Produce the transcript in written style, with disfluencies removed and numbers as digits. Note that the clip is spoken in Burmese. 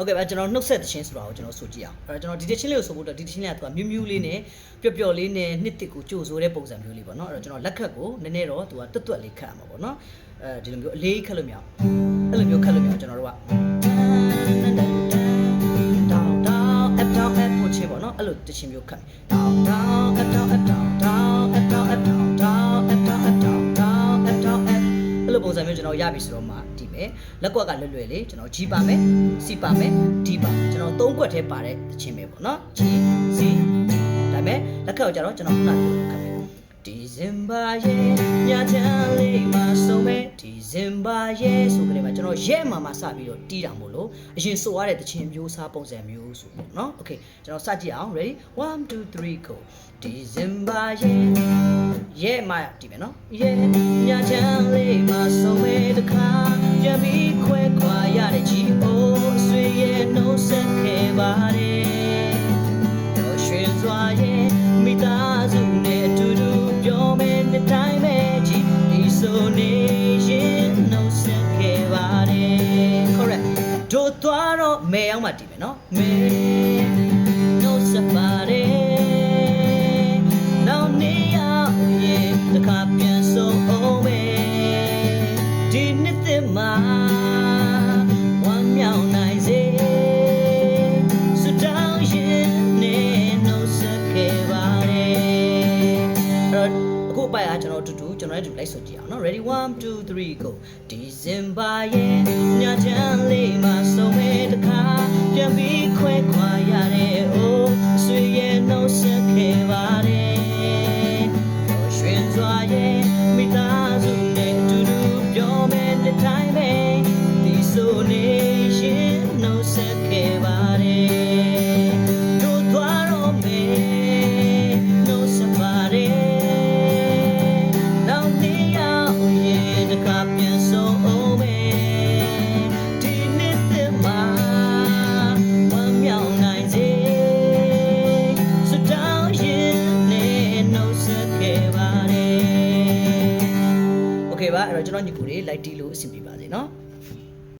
ဟုတ်ကဲ့ဗျာကျွန်တော်နှုတ်ဆက်သချင်းဆိုတာကိုကျွန်တော်ဆိုကြည့်အောင်အဲ့တော့ကျွန်တော်ဒီတချင်းလေးကိုဆိုဖို့တော့ဒီတချင်းလေးကသူကမြူးမြူးလေးနဲ့ပျော့ပျော့လေးနဲ့နှစ်တစ်ကိုကြိုဆိုတဲ့ပုံစံမျိုးလေးပေါ့နော်အဲ့တော့ကျွန်တော်လက်ခတ်ကိုနည်းနည်းတော့သူကတွတ်တွတ်လေးခတ်ရမှာပေါ့နော်အဲဒီလိုမျိုးအလေးခတ်လို့မရအောင်အဲ့လိုမျိုးခတ်လို့မရအောင်ကျွန်တော်တို့ကdown down up down up ကိုချင်းပေါ့နော်အဲ့လိုတချင်းမျိုးခတ် down down up down up down down up down up down down up down up down down up down up အဲ့လိုပုံစံမျိုးကျွန်တော်ရပြီဆိုတော့မှဒီမယ်လက်ကွက်ကလွယ်လွယ်လေးကျွန်တော် G ပါမယ် C ပါမယ် D ပါကျွန်တော်၃ကွက်ထဲပါတဲ့တချင်းပဲပေါ့နော် G C ဒါပေမဲ့လက်ခတ်ကိုကျတော့ကျွန်တော်ခုနကပြောခတ်မယ်ဒီဇင်ဘာရဲ့ညချမ်းလေးမှာဆုံးမဲ့ဒီဇင်ဘာရဲ့ဆိုကြတယ်မှာကျွန်တော်ရဲ့မှာစပြီးတော့တီးတာမို့လို့အရင်ဆိုရတဲ့တခြင်းမျိုးစားပုံစံမျိုးဆိုပေါ့နော် Okay ကျွန်တော်စကြည့်အောင် ready 1 2 3 go ဒီဇင်ဘာရဲ့မှာဒီမယ်နော်ရဲ့ညချမ်းလေးမှာဆုံးမဲ့တခါပြန်ပြီးခွဲခွာရတဲ့ကြီးအိုးဆွေရဲ့နှုတ်ဆက်ခဲ့ပါတယ်တော့ရွှင်စွာရဲ့မိသားစုနဲ့အတူတူပြောမယ်တဲ့တိုင်းပဲကြီးဒီဆိုနေရင်နှုတ်ဆက်ခဲ့ပါတယ် correct တို့သွားတော့မဲအောင်မှတည်မယ်နော်မဲနှုတ်ဆက်ပါတယ်နောက်နေရရဲ့တခါပြန်ဆုံးအောင်ပဲဒီနှစ်သစ်မှာဝမ်းမြောက်နိုင်စေစတောင်းရင်နဲ့နှုတ်ဆက်ခဲ့ပါတယ်အဲ့တော့အခုပိုက်အားကျွန်တော်တူတူကျွန်တော်လည်းတူလိုက်ဆိုကြည့်အောင်နော် ready 1 2 3 go ဒီဇင်ဘာရဲ့ညချမ်းလေးမှာဆုံးမဲ့တခါပြန်ပြီးခွဲခွာရတဲ့အိုးဆွေရဲ့နှုတ်ဆက်ခဲ့ပါတယ်တော့ရွှင်စွာရဲ့မိသားစုနဲ့အတူတူပြောမယ်တဲ့တိုင်းပဲဒီဆိုနေရင်နှုတ်ဆက်ခဲ့ပါတယ်တို့သွားတော့မယ်နှုတ်ဆက်ပါတယ်နောက်နေရရဲ့တခါပြန်ဆုံးအောင်မယ်ဒီနှစ်သစ်မှာဝမ်းမြောက်နိုင်စေစတောင်းရင်နဲ့နှုတ်ဆက်ခဲ့ပါတယ် Okay ပါအဲ့တော့ကျွန်တော်ညီကိုလေးလိုက်တီးလို့အဆင်ပြေပါ